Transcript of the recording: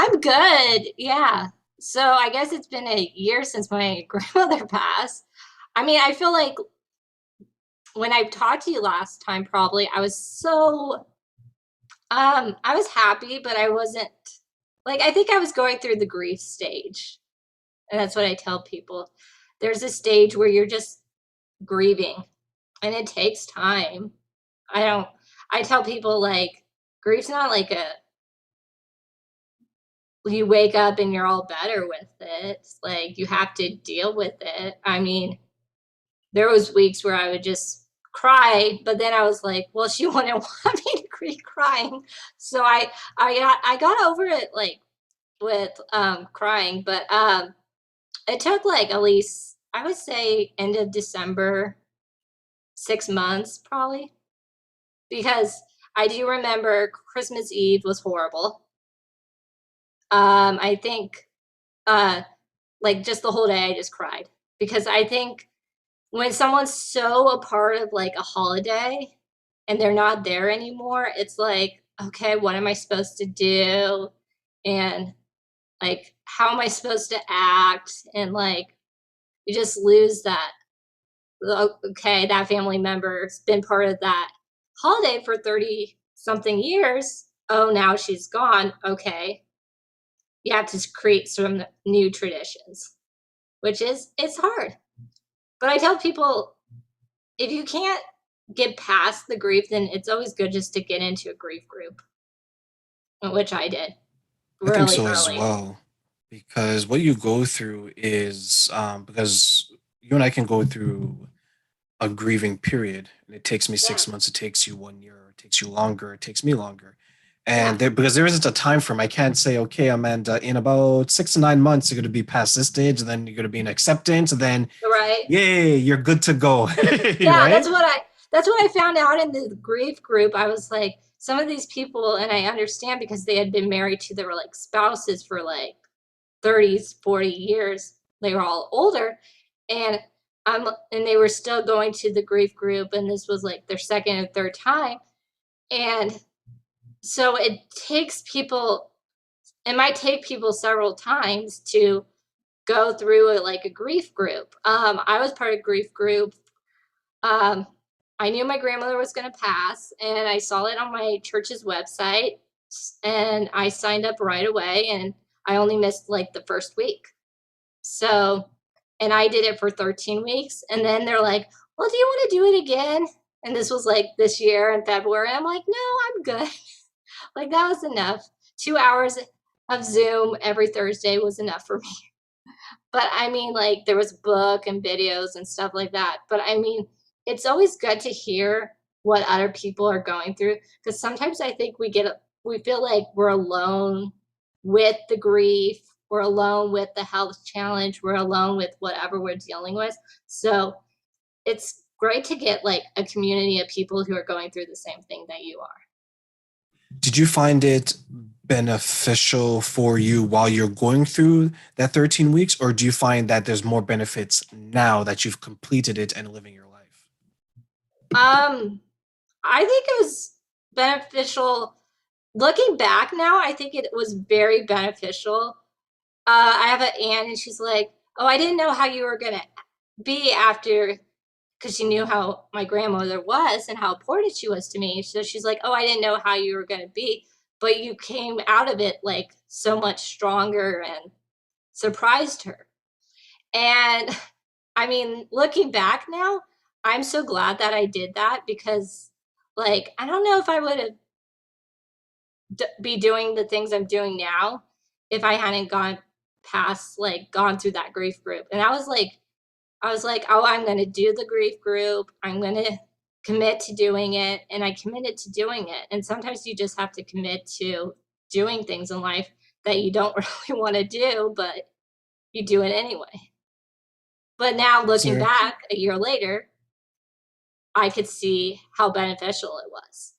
I'm good. Yeah. So I guess it's been a year since my grandmother passed. I mean, I feel like when I talked to you last time, probably I was I was happy, but I wasn't like, I think I was going through the grief stage. And that's what I tell people. There's a stage where you're just grieving and it takes time. I don't, I tell people like, grief's not like you wake up and you're all better with it. Like you have to deal with it. I mean, there was weeks where I would just cry, but then I was like, well, she wouldn't want me to keep crying. So I got over it like with crying, but it took like at least I would say end of December, 6 months probably, because I do remember Christmas Eve was horrible. I think uh like just the whole day I just cried because I think when someone's so a part of like a holiday and they're not there anymore, it's like, okay, what am I supposed to do? And like, how am I supposed to act? And like, you just lose that. Okay, that family member's been part of that holiday for 30 something years. Oh, now she's gone. Okay. You have to create some new traditions, which is, it's hard. But I tell people if you can't get past the grief, then it's always good just to get into a grief group, which I did I think really so as early. well, because what you go through is because you and I can go through a grieving period, and it takes me Yeah. 6 months, it takes you 1 year, it takes you longer, it takes me longer. Yeah. And there, because there isn't a time frame, I can't say, okay, Amanda, in about 6 to 9 months, you're going to be past this stage, and then you're going to be in acceptance, and then, Right. yay, you're good to go, Yeah, right? that's what I found out in the grief group. I was like, some of these people, and I understand because they had been married to their like spouses for like 30s, 40 years. They were all older. And and they were still going to the grief group, and this was like their second and third time. And so it might take people several times to go through like a grief group. I was part of a grief group. um, I knew my grandmother was going to pass, and I saw it on my church's website, and I signed up right away. And I only missed like the first week. So, and I did it for 13 weeks, and then they're like, "Well, do you want to do it again?" And this was like this year in February. I'm like, "No, I'm good." Like that was enough. 2 hours of Zoom every Thursday was enough for me. But I mean, like there was book and videos and stuff like that. But I mean, it's always good to hear what other people are going through because sometimes I think we feel like we're alone with the grief, we're alone with the health challenge, we're alone with whatever we're dealing with. So it's great to get like a community of people who are going through the same thing that you are. Did you find it beneficial for you while you're going through that 13 weeks, or do you find that there's more benefits now that you've completed it and living your life? Um, I think it was beneficial. Looking back now, I think it was very beneficial. I have an aunt, and she's like, "Oh, I didn't know how you were gonna be after," because she knew how my grandmother was and how important she was to me. So she's like, "Oh, I didn't know how you were gonna be, but you came out of it like so much stronger," and surprised her. And I mean, looking back now, I'm so glad that I did that because, like, I don't know if I would have be doing the things I'm doing now if I hadn't gone through that grief group. And I was like, oh, I'm going to do the grief group. I'm going to commit to doing it. And I committed to doing it. And sometimes you just have to commit to doing things in life that you don't really want to do, but you do it anyway. But now looking Sir. back a year later, I could see how beneficial it was.